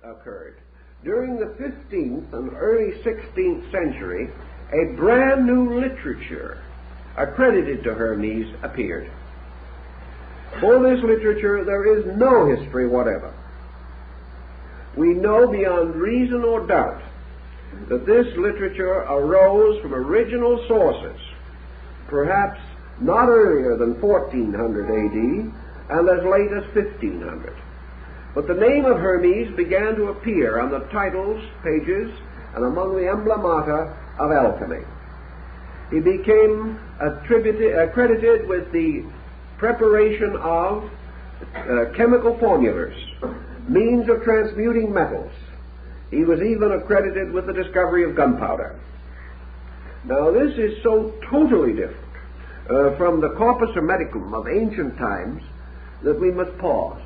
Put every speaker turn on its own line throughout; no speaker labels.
occurred. During the 15th and early 16th century, a brand new literature accredited to Hermes appeared. For this literature there is no history whatever. We know beyond reason or doubt that this literature arose from original sources, perhaps not earlier than 1400 AD and as late as 1500. But the name of Hermes began to appear on the titles, pages, and among the emblemata of alchemy. He became accredited with the preparation of chemical formulas, means of transmuting metals. He was even accredited with the discovery of gunpowder. Now this is so totally different from the corpus hermeticum of ancient times that we must pause.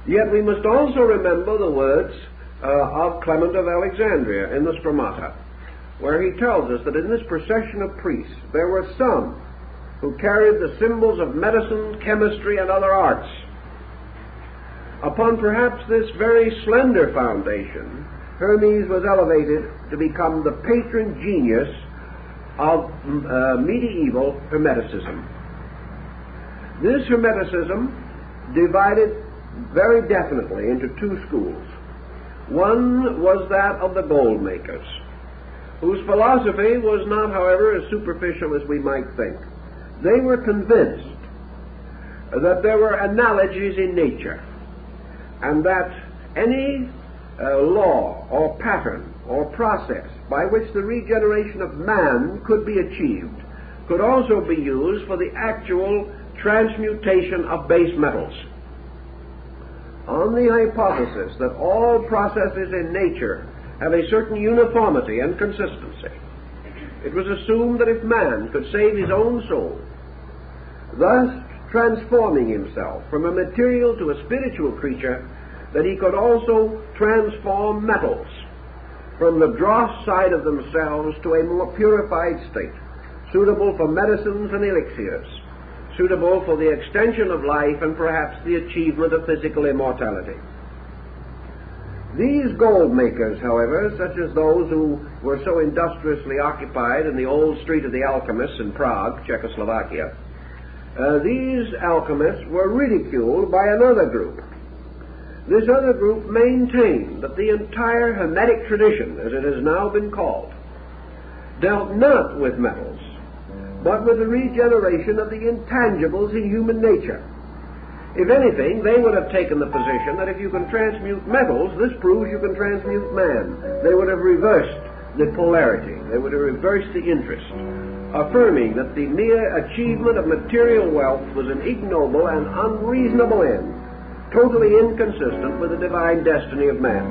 Yet we must also remember the words of Clement of Alexandria in the Stromata, where he tells us that in this procession of priests there were some who carried the symbols of medicine, chemistry, and other arts. Upon perhaps this very slender foundation, Hermes was elevated to become the patron genius of medieval Hermeticism. This Hermeticism divided very definitely into two schools. One was that of the gold makers, whose philosophy was not, however, as superficial as we might think. They were convinced that there were analogies in nature, and that any law or pattern or process by which the regeneration of man could be achieved could also be used for the actual transmutation of base metals. On the hypothesis that all processes in nature have a certain uniformity and consistency, it was assumed that if man could save his own soul, thus transforming himself from a material to a spiritual creature, that he could also transform metals from the dross side of themselves to a more purified state, suitable for medicines and elixirs, suitable for the extension of life and perhaps the achievement of physical immortality. These gold makers, however, such as those who were so industriously occupied in the old Street of the Alchemists in Prague, Czechoslovakia, these alchemists were ridiculed by another group. This other group maintained that the entire Hermetic tradition, as it has now been called, dealt not with metals, but with the regeneration of the intangibles in human nature. If anything, they would have taken the position that if you can transmute metals, this proves you can transmute man. They would have reversed the polarity. They would have reversed the interest, affirming that the mere achievement of material wealth was an ignoble and unreasonable end, totally inconsistent with the divine destiny of man.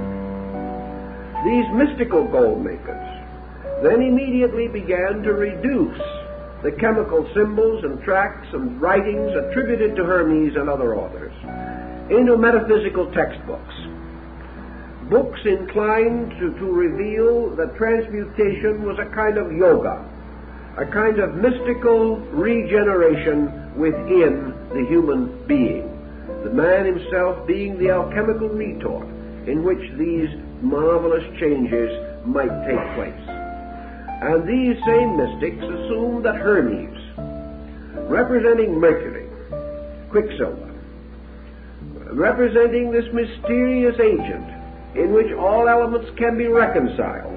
These mystical gold makers then immediately began to reduce the chemical symbols and tracts and writings attributed to Hermes and other authors into metaphysical textbooks, books inclined to reveal that transmutation was a kind of yoga, a kind of mystical regeneration within the human being, the man himself being the alchemical retort in which these marvelous changes might take place. And these same mystics assumed that Hermes, representing Mercury, Quicksilver, representing this mysterious agent in which all elements can be reconciled,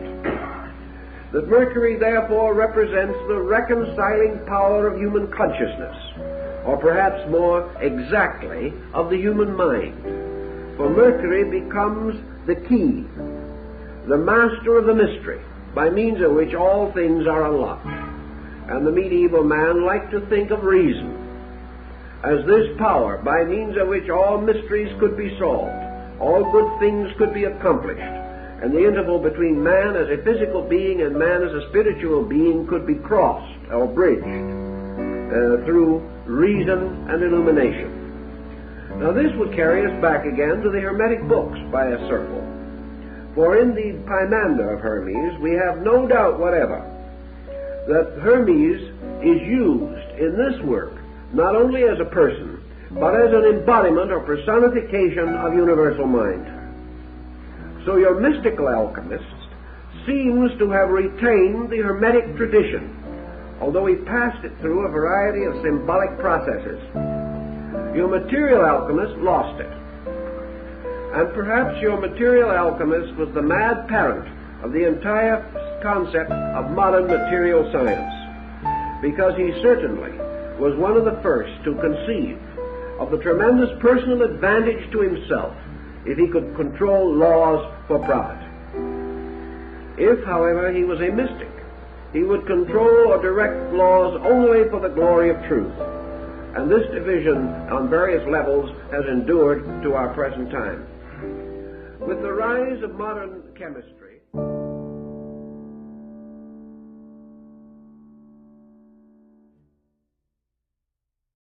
that Mercury therefore represents the reconciling power of human consciousness, or perhaps more exactly of the human mind. For Mercury becomes the key, the master of the mystery, by means of which all things are unlocked. And the medieval man liked to think of reason as this power by means of which all mysteries could be solved, all good things could be accomplished, and the interval between man as a physical being and man as a spiritual being could be crossed or bridged through reason and illumination. Now this would carry us back again to the Hermetic books by a circle. For in the Pymander of Hermes we have no doubt whatever that Hermes is used in this work not only as a person, but as an embodiment or personification of universal mind. So your mystical alchemist seems to have retained the Hermetic tradition, although he passed it through a variety of symbolic processes. Your material alchemist lost it. And perhaps your material alchemist was the mad parent of the entire concept of modern material science, because he certainly was one of the first to conceive of the tremendous personal advantage to himself if he could control laws for profit. If, however, he was a mystic, he would control or direct laws only for the glory of truth. And this division on various levels has endured to our present time. With the rise of modern chemistry,